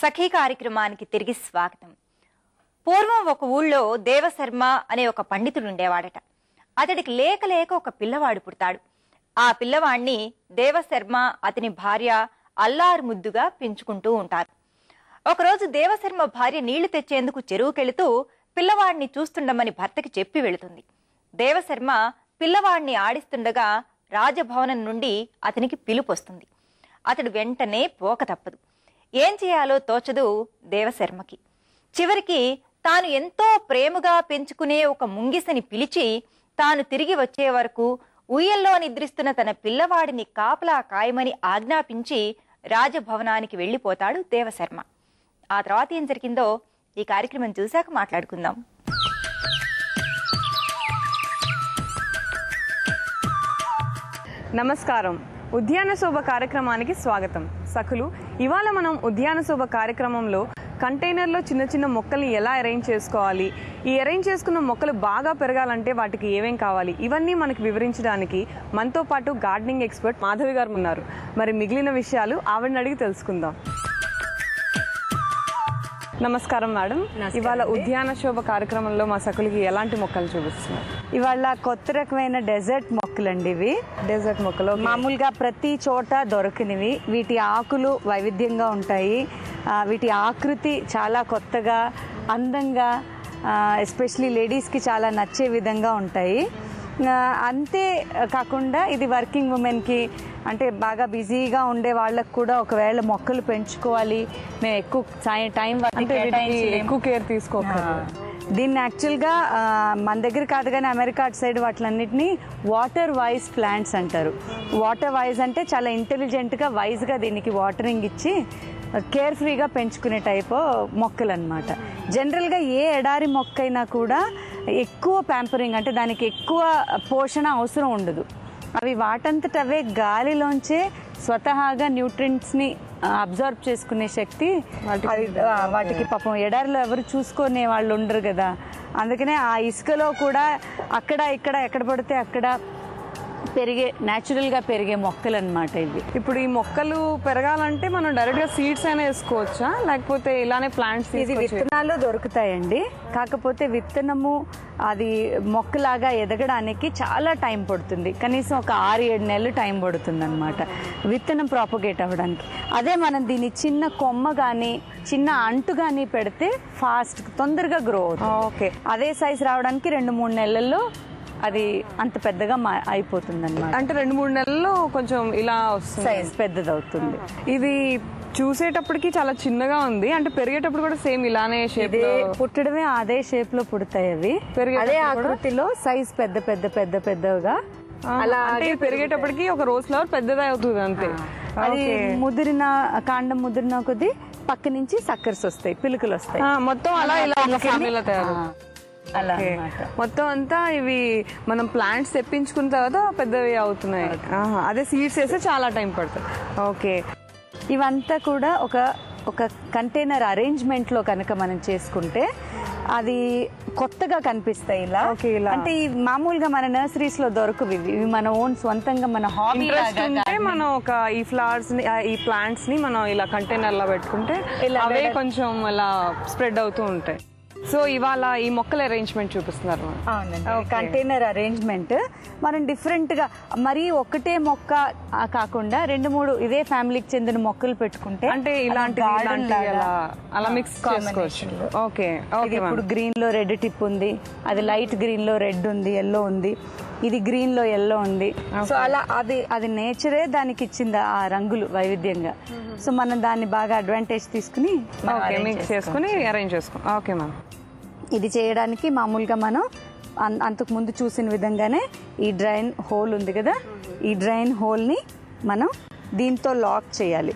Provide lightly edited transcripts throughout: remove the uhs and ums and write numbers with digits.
సఖీ కార్యక్రమానికి తిరిగి స్వాగతం. పూర్వం ఒక ఊళ్ళో దేవశర్మ అనే ఒక పండితుడు ఉండేవాడట. అతడికి లేక లేక ఒక పిల్లవాడు పుడతాడు. ఆ పిల్లవాణ్ణి దేవశర్మ అతని భార్య అల్లారు ముద్దుగా పెంచుకుంటూ ఉంటారు. ఒకరోజు దేవశర్మ భార్య నీళ్లు తెచ్చేందుకు చెరువుకెళుతూ పిల్లవాడిని చూస్తుండమని భర్తకి చెప్పి వెళుతుంది. దేవశర్మ పిల్లవాడిని ఆడిస్తుండగా రాజభవనం నుండి అతనికి పిలుపొస్తుంది. అతడు వెంటనే పోక తప్పదు. ఏం చేయాలో తోచదు దేవశర్మకి. చివరికి తాను ఎంతో ప్రేమగా పెంచుకునే ఒక ముంగిసని పిలిచి తాను తిరిగి వచ్చే వరకు ఉయ్యల్లో నిద్రిస్తున్న తన పిల్లవాడిని కాపలా కాయమని ఆజ్ఞాపించి రాజభవనానికి వెళ్లిపోతాడు దేవశర్మ. ఆ తర్వాత ఏం జరిగిందో ఈ కార్యక్రమం చూశాక మాట్లాడుకుందాం. నమస్కారం. ఉద్యాన శోభ కార్యక్రమానికి స్వాగతం. సఖులు, ఇవాళ మనం ఉద్యాన శోభ కార్యక్రమంలో కంటైనర్లో చిన్న చిన్న మొక్కల్ని ఎలా అరేంజ్ చేసుకోవాలి, ఈ అరేంజ్ చేసుకున్న మొక్కలు బాగా పెరగాలంటే వాటికి ఏమేం కావాలి, ఇవన్నీ మనకి వివరించడానికి మనతో పాటు గార్డెనింగ్ ఎక్స్పర్ట్ మాధవి గారు ఉన్నారు. మరి మిగిలిన విషయాలు ఆవిడని అడిగి తెలుసుకుందాం. నమస్కారం మేడం. ఇవాళ ఉద్యాన శోభ కార్యక్రమంలో మా సఖులకి ఎలాంటి మొక్కలు చూపిస్తున్నారు? ఇవాళ కొత్త రకమైన డెజర్ట్ మొక్కలండి. ఇవి డెజర్ట్ మొక్కలు మామూలుగా ప్రతి చోట దొరకనివి. వీటి ఆకులు వైవిధ్యంగా ఉంటాయి. వీటి ఆకృతి చాలా కొత్తగా, అందంగా, ఎస్పెషలీ లేడీస్కి చాలా నచ్చే విధంగా ఉంటాయి. అంతే కాకుండా ఇది వర్కింగ్ ఉమెన్కి, అంటే బాగా బిజీగా ఉండే వాళ్ళకు కూడా ఒకవేళ మొక్కలు పెంచుకోవాలి, మేము ఎక్కువ టైం ఎక్కువ కేర్ తీసుకోవాలి. దీన్ని యాక్చువల్గా మన దగ్గర కాదు కానీ అమెరికా సైడ్ వాటిలన్నిటినీ వాటర్ వైజ్ ప్లాంట్స్ అంటారు. వాటర్ వైజ్ అంటే చాలా ఇంటెలిజెంట్గా వైజ్గా దీనికి వాటరింగ్ ఇచ్చి కేర్ ఫ్రీగా పెంచుకునే టైప్ మొక్కలు అనమాట. జనరల్గా ఏ ఎడారి మొక్క అయినా కూడా ఎక్కువ ప్యాంపరింగ్, అంటే దానికి ఎక్కువ పోషణ అవసరం ఉండదు. అవి వాటంతట అవే గాలిలోంచే స్వతహాగా న్యూట్రియంట్స్ని అబ్జర్వ్ చేసుకునే శక్తి వాటికి. పాపం ఎడారిలో ఎవరు చూసుకునే వాళ్ళు ఉండరు కదా, అందుకనే ఆ ఇసుకలో కూడా అక్కడ ఇక్కడ ఎక్కడ పడితే అక్కడ పెరిగే, న్యాచురల్గా పెరిగే మొక్కలు అనమాట ఇవి. ఇప్పుడు ఈ మొక్కలు పెరగాలంటే మనం డైరెక్ట్గా సీడ్స్ అయినా వేసుకోవచ్చా, లేకపోతే ఇలానే ప్లాంట్స్? ఇది విత్తనాలు దొరుకుతాయండి. కాకపోతే విత్తనము అది మొక్కలాగా ఎదగడానికి చాలా టైం పడుతుంది. కనీసం ఒక 6-7 నెలలు టైం పడుతుంది అనమాట విత్తనం ప్రాపగేట్ అవ్వడానికి. అదే మనం దీన్ని చిన్న కొమ్మ కానీ చిన్న అంటు కానీ పెడితే ఫాస్ట్ తొందరగా గ్రో అవుతుంది. ఓకే. అదే సైజ్ రావడానికి 2-3 నెలల్లో అది అంత పెద్దగా అయిపోతుంది అనమాట. అంటే 2-3 నెలల్లో కొంచెం ఇలా వస్తుంది, సైజ్ పెద్దదవుతుంది. ఇది చూసేటప్పటికి చాలా చిన్నగా ఉంది, అంటే పెరిగేటప్పుడు కూడా సేమ్ ఇలానే షేప్ పుట్టడమే అదే షేప్ లో పుడతాయి అవి. అదే ఆకృతిలో సైజ్ పెద్దగా అలా. అంటే పెరిగేటప్పటికి ఒక రోజ్ ఫ్లవర్ పెద్దదే అవుతుంది అంతే. అది ముదిరిన కాండం ముదిరిన కొద్దీ పక్క నుంచి సక్కర్స్ వస్తాయి, పిలుకలు వస్తాయి. మొత్తం అలా ఇలా ఒక ఫ్యామిలీలో తయారు. మొత్తం అంతా ఇవి మనం ప్లాంట్స్ తెప్పించుకున్న తర్వాత పెద్దవి అవుతున్నాయి. అదే సీడ్స్ వేస్తే చాలా టైం పడుతుంది. ఓకే. ఇవంతా కూడా ఒక కంటైనర్ అరేంజ్మెంట్ లో కనుక మనం చేసుకుంటే అది కొత్తగా కనిపిస్తాయి. ఇలా అంటే మామూలుగా మన నర్సరీస్ లో దొరకవు ఇవి. మన ఓన్ సొంతంగా మన హాబీ మనం ఒక ఈ ఫ్లవర్స్ ని, ఈ ప్లాంట్స్ ని మనం ఇలా కంటైనర్ లో పెట్టుకుంటే అవే కొంచెం అలా స్ప్రెడ్ అవుతూ ఉంటాయి. సో ఇవాళ ఈ మొక్కల అరేంజ్మెంట్ చూపిస్తున్నారు. కంటైనర్ అరేంజ్మెంట్ మనం డిఫరెంట్ గా, మరీ ఒకటే మొక్క కాకుండా 2-3 ఇదే ఫ్యామిలీకి చెందిన మొక్కలు పెట్టుకుంటే అంటే ఇలాంటి అలా మిక్స్ చేసుకోవచ్చు. ఓకే. ఇప్పుడు గ్రీన్ లో రెడ్ టిప్ ఉంది, అది లైట్ గ్రీన్ లో రెడ్ ఉంది, ఎల్లో ఉంది, ఇది గ్రీన్ లో ఎల్లో ఉంది. సో అలా అది నేచరే దానికి ఇచ్చింది ఆ రంగులు వైవిధ్యంగా. సో మనం దాన్ని బాగా అడ్వాంటేజ్ తీసుకుని మిక్స్ చేసుకుని అరేంజ్ చేసుకో. Okay ma'am. ఇది చేయడానికి మామూలుగా మనం అంతకు ముందు చూసిన విధంగానే ఈ డ్రైన్ హోల్ ఉంది కదా, ఈ డ్రైన్ హోల్ ని మనం దీంతో లాక్ చేయాలి.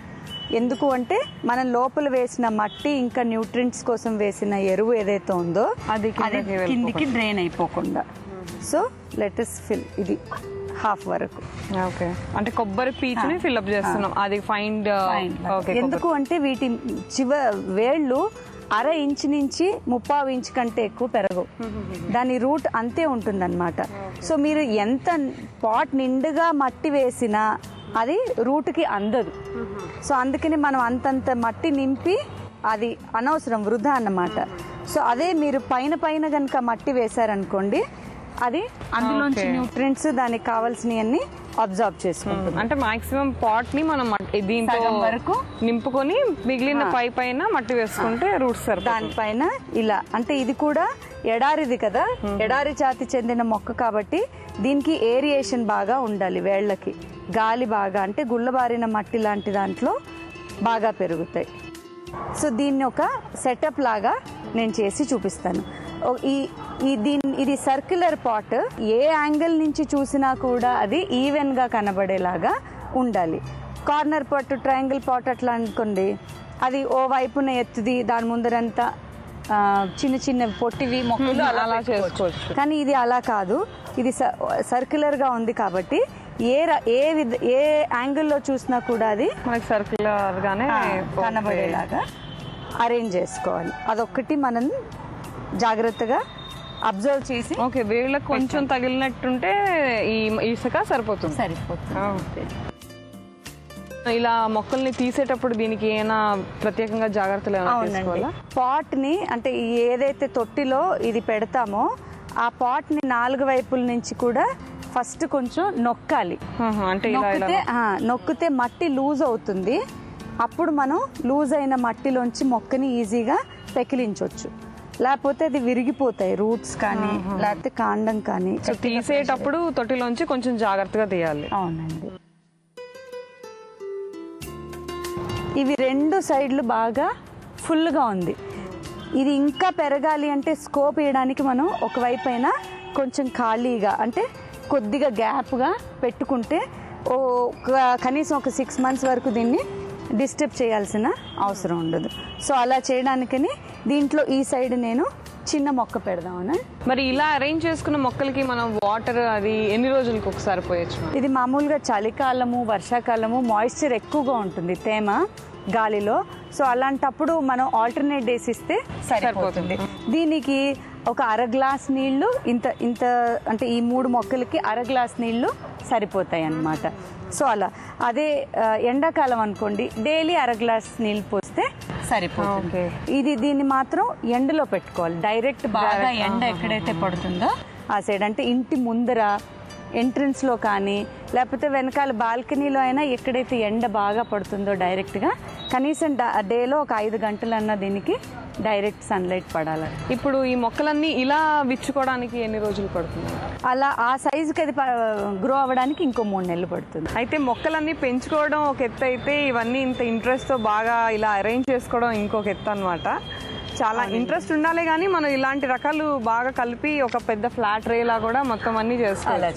ఎందుకు అంటే మనం లోపల వేసిన మట్టి ఇంకా న్యూట్రియంట్స్ కోసం వేసిన ఎరువు ఏదైతే ఉందో అది కిందికి డ్రైన్ అయిపోకుండా. సో లెట్ us ఫిల్ ఇది హాఫ్ వరకు. ఓకే. అంటే కొబ్బరి పీచ్ ని ఫిల్ అప్ చేస్తున్నాం. అది ఫైండ్. ఎందుకు అంటే వీటి వేళ్ళు 1/2 ఇంచ్ నుంచి 3/4 ఇంచ్ కంటే ఎక్కువ పెరగవు. దాని రూట్ అంతే ఉంటుందన్నమాట. సో మీరు ఎంత పాట్ నిండుగా మట్టి వేసినా అది రూట్కి అందదు. సో అందుకని మనం అంతంత మట్టి నింపి అది అనవసరం, వృధా అన్నమాట. సో అదే మీరు పైన పైన కనుక మట్టి వేశారనుకోండి, అది అందులోంచి న్యూట్రియంట్స్ దానికి కావాల్సినవన్నీ అబ్జర్వ్ చేసుకుంటుంది. అంటే మాక్సిమం పాట్ ని మనం దీంతో వరకు నింపుకొని మిగిలిన పైన మట్టి వేసుకుంటే రూట్స్ దానిపైన ఇలా. అంటే ఇది కూడా ఎడారిది కదా, ఎడారి జాతి చెందిన మొక్క కాబట్టి దీనికి ఏరియేషన్ బాగా ఉండాలి, వేళ్ళకి గాలి బాగా, అంటే గుళ్ళబారిన మట్టి లాంటి దాంట్లో బాగా పెరుగుతాయి. సో దీన్ని ఒక సెటప్ లాగా నేను చేసి చూపిస్తాను. ఇది సర్క్యులర్ పాట్, ఏ యాంగిల్ నుంచి చూసినా కూడా అది ఈవెన్ గా కనబడేలాగా ఉండాలి. కార్నర్ పాట్, ట్రయాంగిల్ పాట్ అట్లా అనుకోండి, అది ఓ వైపున ఎత్తుది, దాని ముందరంతా చిన్న చిన్న పొట్టివి మొక్కలు అలా చేసుకోవచ్చు. కానీ ఇది అలా కాదు, ఇది సర్క్యులర్ గా ఉంది కాబట్టి ఏ యాంగిల్లో చూసినా కూడా అది మనకి సర్క్యులర్ గానే కనబడేలాగా అరేంజ్ చేసుకోవాలి. అదొక్కటి మనం జాగ్రత్తగా అబ్జర్వ్ చేసి. ఓకే, వేళ్ళకి కొంచెం తగిలినట్టుంటే ఈ ఇసుక సరిపోతుంది. ఇలా మొక్కల్ని తీసేటప్పుడు దీనికి ఏమైనా ప్రత్యేకంగా జాగ్రత్తలు తీసుకోవాలా? పాట్ ని అంటే ఏదైతే తొట్టిలో ఇది పెడతామో ఆ పాట్ ని 4 వైపుల నుంచి కూడా ఫస్ట్ కొంచెం నొక్కాలి. అంటే నొక్కితే మట్టి లూజ్ అవుతుంది. అప్పుడు మనం లూజ్ అయిన మట్టిలోంచి మొక్కని ఈజీగా పెకిలించవచ్చు. లేకపోతే అది విరిగిపోతాయి, రూట్స్ కానీ లేకపోతే కాండం కానీ. తీసేటప్పుడు తొట్టిలోంచి కొంచెం జాగ్రత్తగా తీయాలి. అవునండి. ఇవి 2 సైడ్లు బాగా ఫుల్గా ఉంది. ఇది ఇంకా పెరగాలి అంటే స్కోప్ వేయడానికి మనం ఒకవైపు అయినా కొంచెం ఖాళీగా, అంటే కొద్దిగా గ్యాప్గా పెట్టుకుంటే కనీసం ఒక 6 months వరకు దీన్ని డిస్టర్బ్ చేయాల్సిన అవసరం ఉండదు. సో అలా చేయడానికని దీంట్లో ఈ సైడ్ నేను చిన్న మొక్క పెడదామని. మరి ఇలా అరేంజ్ చేసుకున్న మొక్కలకి మనం వాటర్ అది ఎన్ని రోజులకు ఒకసారి పోయొచ్చు? ఇది మామూలుగా చలికాలము, వర్షాకాలము మాయిశ్చర్ ఎక్కువగా ఉంటుంది, తేమ గాలిలో. సో అలాంటప్పుడు మనం ఆల్టర్నేట్ డేస్ ఇస్తే సరిపోతుంది. దీనికి ఒక 1/2 గ్లాస్ నీళ్లు, ఇంత అంటే ఈ 3 మొక్కలకి 1/2 గ్లాస్ నీళ్లు సరిపోతాయి అన్నమాట. సో అలా. అదే ఎండాకాలం అనుకోండి, డైలీ 1/2 గ్లాస్ నీళ్ళు పోస్తే సరిపోతుంది. దీన్ని మాత్రం ఎండలో పెట్టుకోవాలి. డైరెక్ట్ బాగా ఎండ ఎక్కడైతే పడుతుందో ఆ సైడ్, అంటే ఇంటి ముందర ఎంట్రన్స్ లో కానీ లేకపోతే వెనకాల బాల్కనీలో అయినా ఎక్కడైతే ఎండ బాగా పడుతుందో డైరెక్ట్గా కనీసం డేలో ఒక 5 గంటలన్నా దీనికి డైరెక్ట్ సన్లైట్ పడాలి. ఇప్పుడు ఈ మొక్కలన్నీ ఇలా విచ్చుకోవడానికి ఎన్ని రోజులు పడుతుంది? అలా ఆ సైజుకి అది గ్రో అవ్వడానికి ఇంకో 3 నెలలు పడుతుంది. అయితే మొక్కలన్నీ పెంచుకోవడం ఒక ఎత్తు అయితే, ఇవన్నీ ఇంత ఇంట్రెస్ట్తో బాగా ఇలా అరేంజ్ చేసుకోవడం ఇంకొక ఎత్తు అనమాట. చాలా ఇంట్రెస్ట్ ఉండాలి, కానీ మనం ఇలాంటి రకాలు బాగా కలిపి ఒక పెద్ద ఫ్లాట్ రేలా కూడా మొత్తం అన్ని చేసుకోవాలి.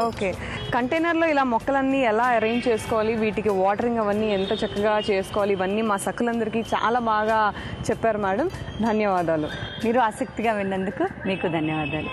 ఓకే, కంటైనర్లో ఇలా మొక్కలన్నీ ఎలా అరేంజ్ చేసుకోవాలి, వీటికి వాటరింగ్ అవన్నీ ఎంత చక్కగా చేసుకోవాలి, ఇవన్నీ మా సఖులందరికీ చాలా బాగా చెప్పారు మేడం. ధన్యవాదాలు. మీరు ఆసక్తిగా విన్నందుకు మీకు ధన్యవాదాలు.